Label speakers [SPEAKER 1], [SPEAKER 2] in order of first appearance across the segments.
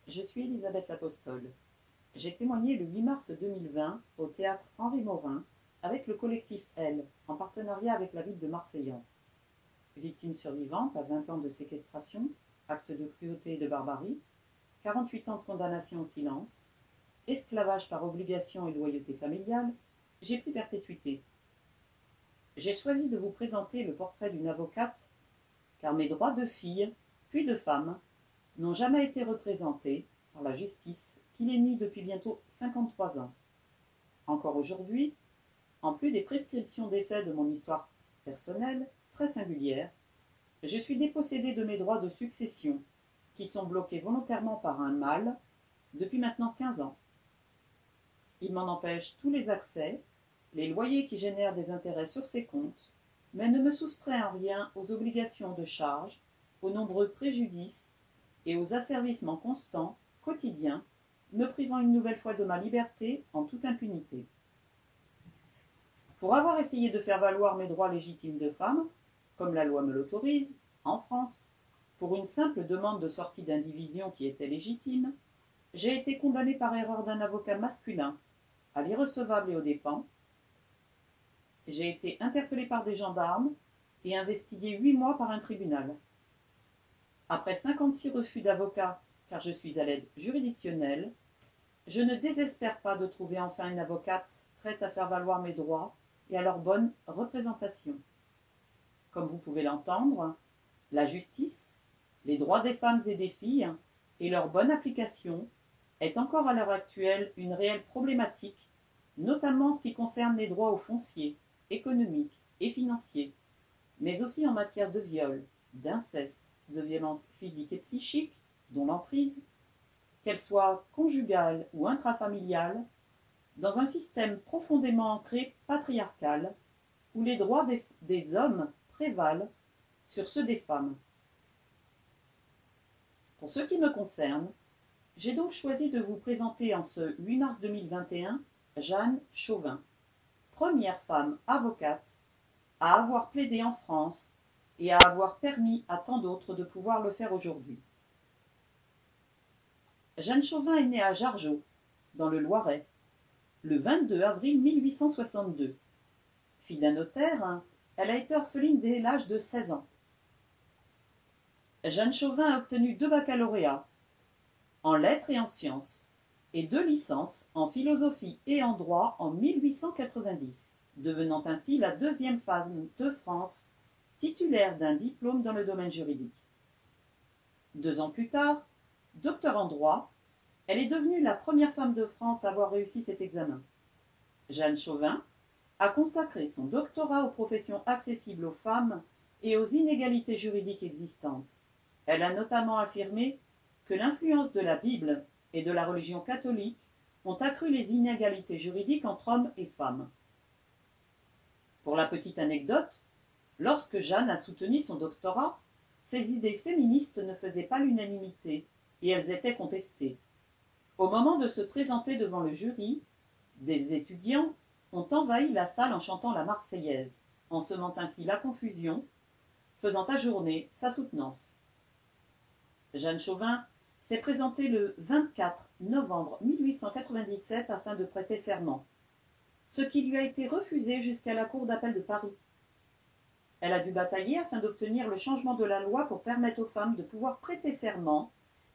[SPEAKER 1] Je suis Elisabeth Lapostole. J'ai témoigné le 8 mars 2020 au théâtre Henri Morin avec le collectif Elle, en partenariat avec la ville de Marseillan. Victime survivante à 20 ans de séquestration, actes de cruauté et de barbarie, 48 ans de condamnation au silence, esclavage par obligation et loyauté familiale, j'ai pris perpétuité. J'ai choisi de vous présenter le portrait d'une avocate, car mes droits de fille, puis de femme, n'ont jamais été représentés par la justice qui les nie depuis bientôt 53 ans. Encore aujourd'hui, en plus des prescriptions des faits de mon histoire personnelle, très singulière, je suis dépossédée de mes droits de succession, qui sont bloqués volontairement par un mâle depuis maintenant 15 ans. Il m'en empêche tous les accès, les loyers qui génèrent des intérêts sur ses comptes, mais ne me soustrait en rien aux obligations de charge, aux nombreux préjudices et aux asservissements constants, quotidiens, me privant une nouvelle fois de ma liberté en toute impunité. Pour avoir essayé de faire valoir mes droits légitimes de femme, comme la loi me l'autorise, en France, pour une simple demande de sortie d'indivision qui était légitime, j'ai été condamnée par erreur d'un avocat masculin à l'irrecevable et aux dépens. J'ai été interpellée par des gendarmes et investiguée 8 mois par un tribunal. Après 56 refus d'avocat, car je suis à l'aide juridictionnelle, je ne désespère pas de trouver enfin une avocate prête à faire valoir mes droits et à leur bonne représentation. Comme vous pouvez l'entendre, la justice, les droits des femmes et des filles et leur bonne application est encore à l'heure actuelle une réelle problématique, notamment en ce qui concerne les droits aux fonciers, économiques et financiers, mais aussi en matière de viol, d'inceste, de violences physiques et psychiques, dont l'emprise, qu'elle soit conjugale ou intrafamiliale, dans un système profondément ancré patriarcal, où les droits des hommes prévalent sur ceux des femmes. Pour ce qui me concerne, j'ai donc choisi de vous présenter en ce 8 mars 2021 Jeanne Chauvin, première femme avocate à avoir plaidé en France et à avoir permis à tant d'autres de pouvoir le faire aujourd'hui. Jeanne Chauvin est née à Jargeau, dans le Loiret, le 22 avril 1862. Fille d'un notaire, elle a été orpheline dès l'âge de 16 ans. Jeanne Chauvin a obtenu 2 baccalauréats, en lettres et en sciences, et 2 licences en philosophie et en droit en 1890, devenant ainsi la 2e femme de France titulaire d'un diplôme dans le domaine juridique. 2 ans plus tard, docteur en droit, elle est devenue la première femme de France à avoir réussi cet examen. Jeanne Chauvin a consacré son doctorat aux professions accessibles aux femmes et aux inégalités juridiques existantes. Elle a notamment affirmé que l'influence de la Bible et de la religion catholique ont accru les inégalités juridiques entre hommes et femmes. Pour la petite anecdote, lorsque Jeanne a soutenu son doctorat, ses idées féministes ne faisaient pas l'unanimité et elles étaient contestées. Au moment de se présenter devant le jury, des étudiants ont envahi la salle en chantant la Marseillaise, en semant ainsi la confusion, faisant ajourner sa soutenance. Jeanne Chauvin s'est présentée le 24 novembre 1897 afin de prêter serment, ce qui lui a été refusé jusqu'à la Cour d'appel de Paris. Elle a dû batailler afin d'obtenir le changement de la loi pour permettre aux femmes de pouvoir prêter serment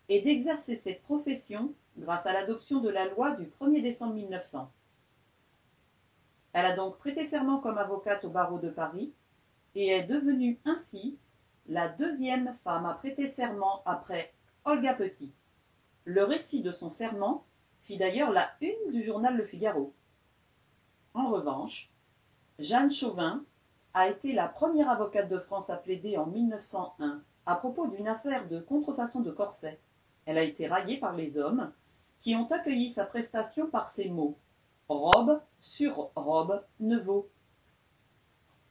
[SPEAKER 1] et d'exercer cette profession grâce à l'adoption de la loi du 1er décembre 1900. Elle a donc prêté serment comme avocate au barreau de Paris et est devenue ainsi la 2e femme à prêter serment après Olga Petit. Le récit de son serment fit d'ailleurs la une du journal Le Figaro. En revanche, Jeanne Chauvin a été la première avocate de France à plaider en 1901 à propos d'une affaire de contrefaçon de corset. Elle a été raillée par les hommes qui ont accueilli sa prestation par ces mots « robe sur robe ne vaut ».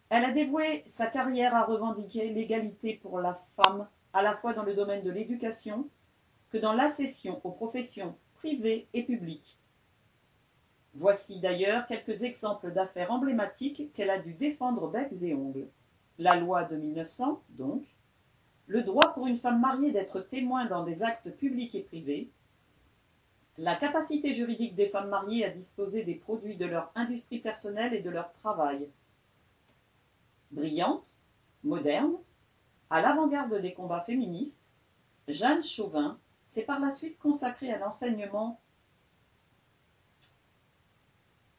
[SPEAKER 1] Elle a dévoué sa carrière à revendiquer l'égalité pour la femme à la fois dans le domaine de l'éducation que dans l'accession aux professions privées et publiques. Voici d'ailleurs quelques exemples d'affaires emblématiques qu'elle a dû défendre becs et ongles. La loi de 1900, donc, le droit pour une femme mariée d'être témoin dans des actes publics et privés, La capacité juridique des femmes mariées à disposer des produits de leur industrie personnelle et de leur travail. Brillante, moderne, à l'avant-garde des combats féministes, Jeanne Chauvin s'est par la suite consacrée à l'enseignement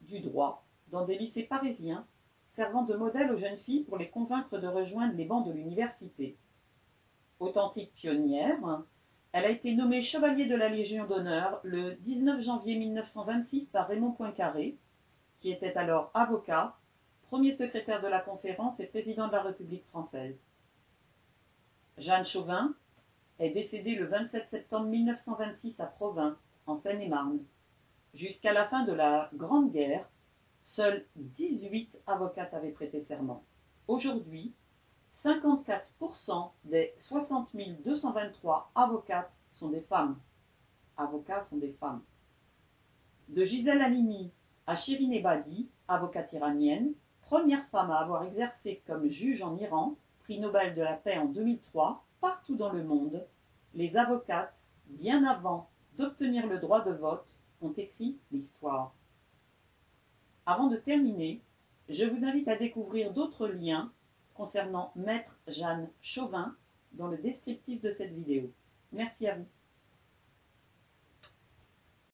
[SPEAKER 1] du droit dans des lycées parisiens, servant de modèle aux jeunes filles pour les convaincre de rejoindre les bancs de l'université. Authentique pionnière, elle a été nommée chevalier de la Légion d'honneur le 19 janvier 1926 par Raymond Poincaré, qui était alors avocat, premier secrétaire de la Conférence et président de la République française. Jeanne Chauvin est décédée le 27 septembre 1926 à Provins, en Seine-et-Marne. Jusqu'à la fin de la Grande Guerre, seules 18 avocates avaient prêté serment. Aujourd'hui, 54% des 60 223 avocates sont des femmes. Avocats sont des femmes. De Gisèle Halimi à Shirin Ebadi, avocate iranienne, première femme à avoir exercé comme juge en Iran, prix Nobel de la paix en 2003, partout dans le monde, les avocates, bien avant d'obtenir le droit de vote, ont écrit l'histoire. Avant de terminer, je vous invite à découvrir d'autres liens concernant Maître Jeanne Chauvin dans le descriptif de cette vidéo. Merci à vous.